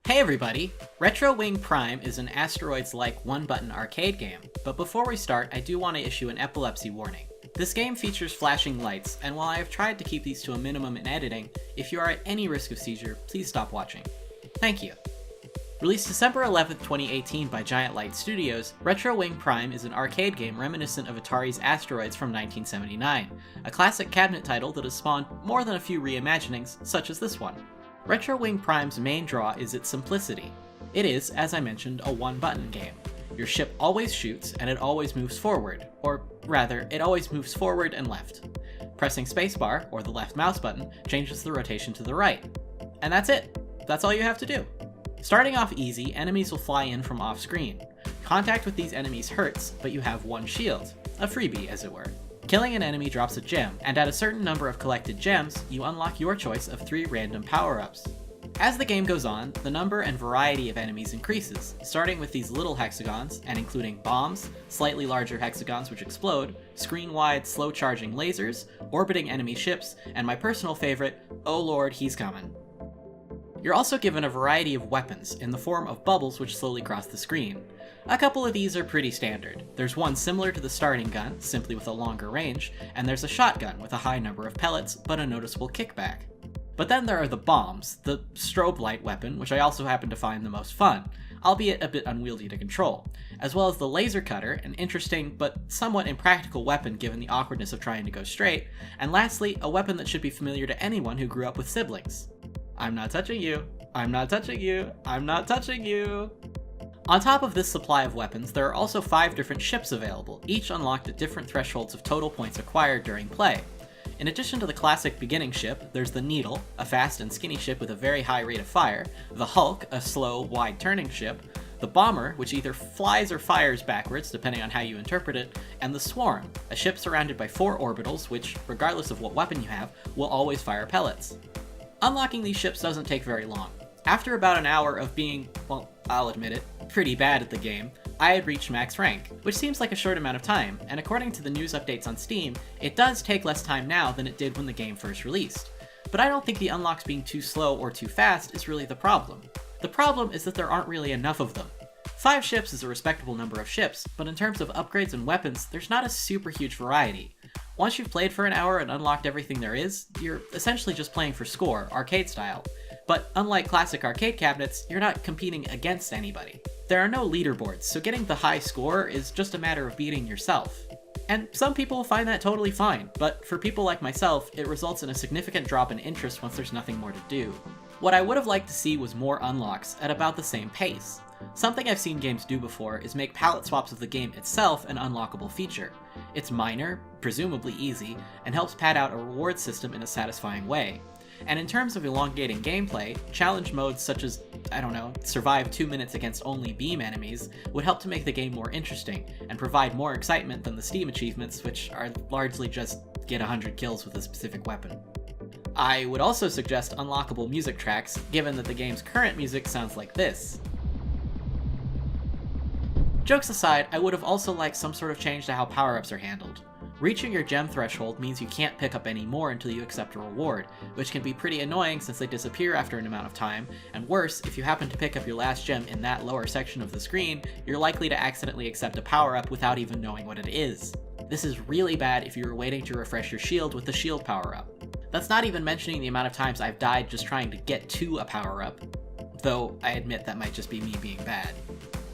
Hey everybody! Retro Wing Prime is an asteroids-like one-button arcade game, but before we start, I do want to issue an epilepsy warning. This game features flashing lights, and while I have tried to keep these to a minimum in editing, if you are at any risk of seizure, please stop watching. Thank you. Released December 11th, 2018 by Giant Light Studios, Retro Wing Prime is an arcade game reminiscent of Atari's Asteroids from 1979, a classic cabinet title that has spawned more than a few reimaginings, such as this one. Retro Wing Prime's main draw is its simplicity. It is, as I mentioned, a one-button game. Your ship always shoots, and it always moves forward, or rather, it always moves forward and left. Pressing spacebar, or the left mouse button, changes the rotation to the right. And that's it! That's all you have to do. Starting off easy, enemies will fly in from off-screen. Contact with these enemies hurts, but you have one shield, a freebie as it were. Killing an enemy drops a gem, and at a certain number of collected gems, you unlock your choice of 3 random power-ups. As the game goes on, the number and variety of enemies increases, starting with these little hexagons, and including bombs, slightly larger hexagons which explode, screen-wide slow-charging lasers, orbiting enemy ships, and my personal favorite, oh lord, he's coming. You're also given a variety of weapons, in the form of bubbles which slowly cross the screen. A couple of these are pretty standard. There's one similar to the starting gun, simply with a longer range, and there's a shotgun with a high number of pellets, but a noticeable kickback. But then there are the bombs, the strobe light weapon, which I also happen to find the most fun, albeit a bit unwieldy to control, as well as the laser cutter, an interesting but somewhat impractical weapon given the awkwardness of trying to go straight, and lastly, a weapon that should be familiar to anyone who grew up with siblings. I'm not touching you. I'm not touching you. I'm not touching you. On top of this supply of weapons, there are also 5 different ships available, each unlocked at different thresholds of total points acquired during play. In addition to the classic beginning ship, there's the Needle, a fast and skinny ship with a very high rate of fire, the Hulk, a slow, wide-turning ship, the Bomber, which either flies or fires backwards, depending on how you interpret it, and the Swarm, a ship surrounded by 4 orbitals which, regardless of what weapon you have, will always fire pellets. Unlocking these ships doesn't take very long. After about an hour of being, well, I'll admit it, pretty bad at the game, I had reached max rank, which seems like a short amount of time, and according to the news updates on Steam, it does take less time now than it did when the game first released. But I don't think the unlocks being too slow or too fast is really the problem. The problem is that there aren't really enough of them. 5 ships is a respectable number of ships, but in terms of upgrades and weapons, there's not a super huge variety. Once you've played for an hour and unlocked everything there is, you're essentially just playing for score, arcade style. But unlike classic arcade cabinets, you're not competing against anybody. There are no leaderboards, so getting the high score is just a matter of beating yourself. And some people find that totally fine, but for people like myself, it results in a significant drop in interest once there's nothing more to do. What I would have liked to see was more unlocks at about the same pace. Something I've seen games do before is make palette swaps of the game itself an unlockable feature. It's minor, presumably easy, and helps pad out a reward system in a satisfying way. And in terms of elongating gameplay, challenge modes such as, survive 2 minutes against only beam enemies would help to make the game more interesting, and provide more excitement than the Steam achievements, which are largely just get 100 kills with a specific weapon. I would also suggest unlockable music tracks, given that the game's current music sounds like this. Jokes aside, I would have also liked some sort of change to how power-ups are handled. Reaching your gem threshold means you can't pick up any more until you accept a reward, which can be pretty annoying since they disappear after an amount of time, and worse, if you happen to pick up your last gem in that lower section of the screen, you're likely to accidentally accept a power-up without even knowing what it is. This is really bad if you were waiting to refresh your shield with the shield power-up. That's not even mentioning the amount of times I've died just trying to get to a power-up, though I admit that might just be me being bad.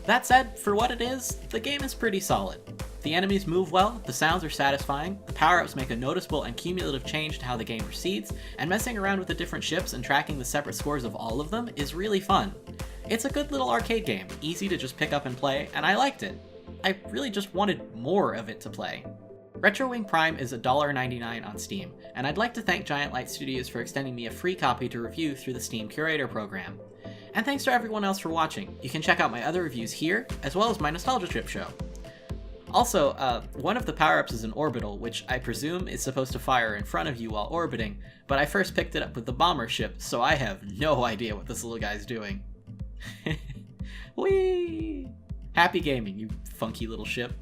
That said, for what it is, the game is pretty solid. The enemies move well, the sounds are satisfying, the power-ups make a noticeable and cumulative change to how the game proceeds, and messing around with the different ships and tracking the separate scores of all of them is really fun. It's a good little arcade game, easy to just pick up and play, and I liked it. I really just wanted more of it to play. Retro Wing Prime is $1.99 on Steam, and I'd like to thank Giant Light Studios for extending me a free copy to review through the Steam Curator program. And thanks to everyone else for watching. You can check out my other reviews here, as well as my Nostalgia Trip show. Also, one of the power-ups is an orbital, which I presume is supposed to fire in front of you while orbiting, but I first picked it up with the bomber ship, so I have no idea what this little guy's doing. Whee! Happy gaming, you funky little ship.